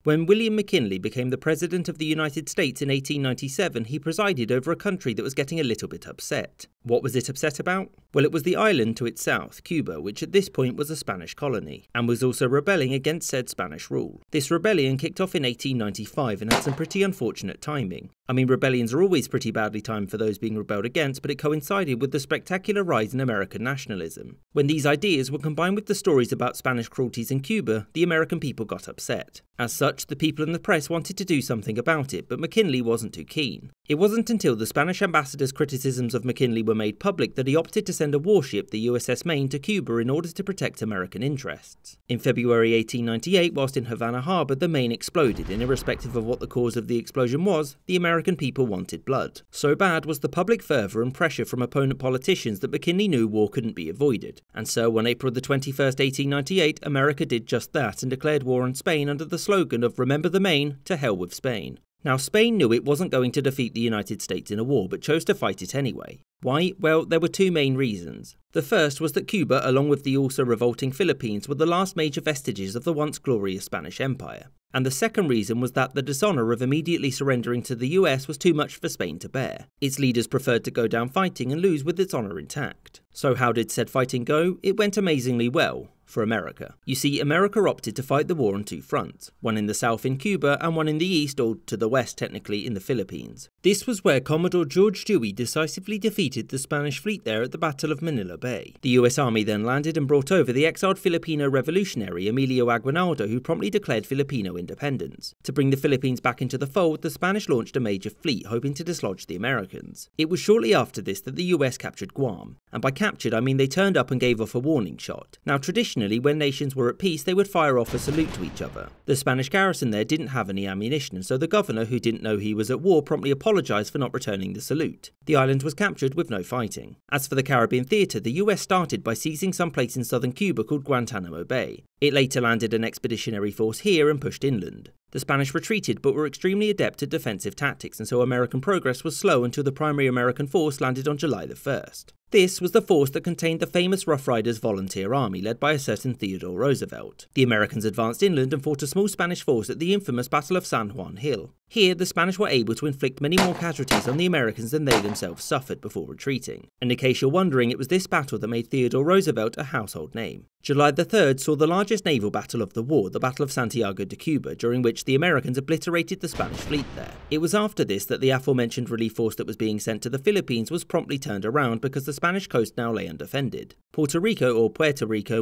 When William McKinley became the President of the United States in 1897, he presided over a country that was getting a little bit upset. What was it upset about? Well, it was the island to its south, Cuba, which at this point was a Spanish colony, and was also rebelling against said Spanish rule. This rebellion kicked off in 1895 and had some pretty unfortunate timing. I mean, rebellions are always pretty badly timed for those being rebelled against, but it coincided with the spectacular rise in American nationalism. When these ideas were combined with the stories about Spanish cruelties in Cuba, the American people got upset. As such, the people and the press wanted to do something about it, but McKinley wasn't too keen. It wasn't until the Spanish ambassador's criticisms of McKinley were made public that he opted to send a warship, the USS Maine, to Cuba in order to protect American interests. In February 1898, whilst in Havana Harbour, the Maine exploded, and irrespective of what the cause of the explosion was, the American people wanted blood. So bad was the public fervour and pressure from opponent politicians that McKinley knew war couldn't be avoided. And so on April the 21st, 1898, America did just that and declared war on Spain under the slogan of "Remember the Maine, to hell with Spain." Now, Spain knew it wasn't going to defeat the United States in a war, but chose to fight it anyway. Why? Well, there were two main reasons. The first was that Cuba, along with the also revolting Philippines, were the last major vestiges of the once glorious Spanish Empire. And the second reason was that the dishonour of immediately surrendering to the US was too much for Spain to bear. Its leaders preferred to go down fighting and lose with its honour intact. So how did said fighting go? It went amazingly well. For America. You see, America opted to fight the war on two fronts, one in the south in Cuba and one in the east, or to the west technically, in the Philippines. This was where Commodore George Dewey decisively defeated the Spanish fleet there at the Battle of Manila Bay. The US Army then landed and brought over the exiled Filipino revolutionary Emilio Aguinaldo, who promptly declared Filipino independence. To bring the Philippines back into the fold, the Spanish launched a major fleet, hoping to dislodge the Americans. It was shortly after this that the US captured Guam, and by captured I mean they turned up and gave off a warning shot. Now traditionally, when nations were at peace, they would fire off a salute to each other. The Spanish garrison there didn't have any ammunition, and so the governor, who didn't know he was at war, promptly apologised for not returning the salute. The island was captured with no fighting. As for the Caribbean theatre, the US started by seizing some place in southern Cuba called Guantanamo Bay. It later landed an expeditionary force here and pushed inland. The Spanish retreated but were extremely adept at defensive tactics, and so American progress was slow until the primary American force landed on July the 1st. This was the force that contained the famous Rough Riders Volunteer Army led by a certain Theodore Roosevelt. The Americans advanced inland and fought a small Spanish force at the infamous Battle of San Juan Hill. Here, the Spanish were able to inflict many more casualties on the Americans than they themselves suffered before retreating. And in case you're wondering, it was this battle that made Theodore Roosevelt a household name. July the 3rd saw the largest naval battle of the war, the Battle of Santiago de Cuba, during which the Americans obliterated the Spanish fleet there. It was after this that the aforementioned relief force that was being sent to the Philippines was promptly turned around because the Spanish coast now lay undefended. Puerto Rico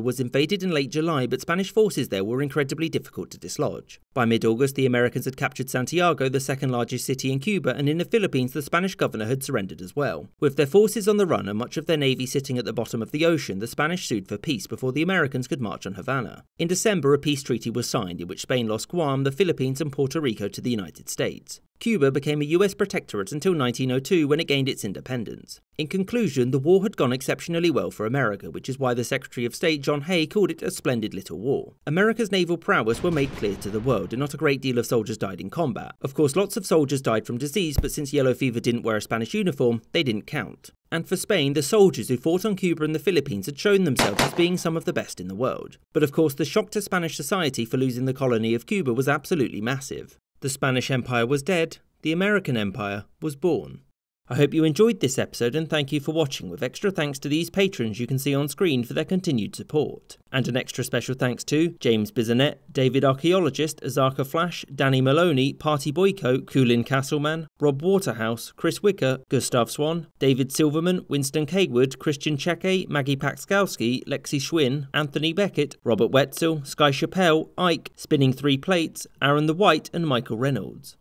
was invaded in late July, but Spanish forces there were incredibly difficult to dislodge. By mid-August, the Americans had captured Santiago, the second largest city in Cuba, and in the Philippines the Spanish governor had surrendered as well. With their forces on the run and much of their navy sitting at the bottom of the ocean, the Spanish sued for peace before the Americans could march on Havana. In December, a peace treaty was signed in which Spain lost Guam, the Philippines and Puerto Rico to the United States. Cuba became a US protectorate until 1902 when it gained its independence. In conclusion, the war had gone exceptionally well for America, which is why the Secretary of State John Hay called it a splendid little war. America's naval prowess were made clear to the world, and not a great deal of soldiers died in combat. Of course, lots of soldiers died from disease, but since yellow fever didn't wear a Spanish uniform, they didn't count. And for Spain, the soldiers who fought on Cuba and the Philippines had shown themselves as being some of the best in the world. But of course, the shock to Spanish society for losing the colony of Cuba was absolutely massive. The Spanish Empire was dead, the American Empire was born. I hope you enjoyed this episode and thank you for watching, with extra thanks to these patrons you can see on screen for their continued support. And an extra special thanks to James Bisonet, David Archaeologist, Azarka Flash, Danny Maloney, Party Boyko, Kulin Castleman, Rob Waterhouse, Chris Wicker, Gustav Swan, David Silverman, Winston Kaywood, Christian Cheke, Maggie Paxkowski, Lexi Schwinn, Anthony Beckett, Robert Wetzel, Sky Chappelle, Ike, Spinning 3 Plates, Aaron the White and Michael Reynolds.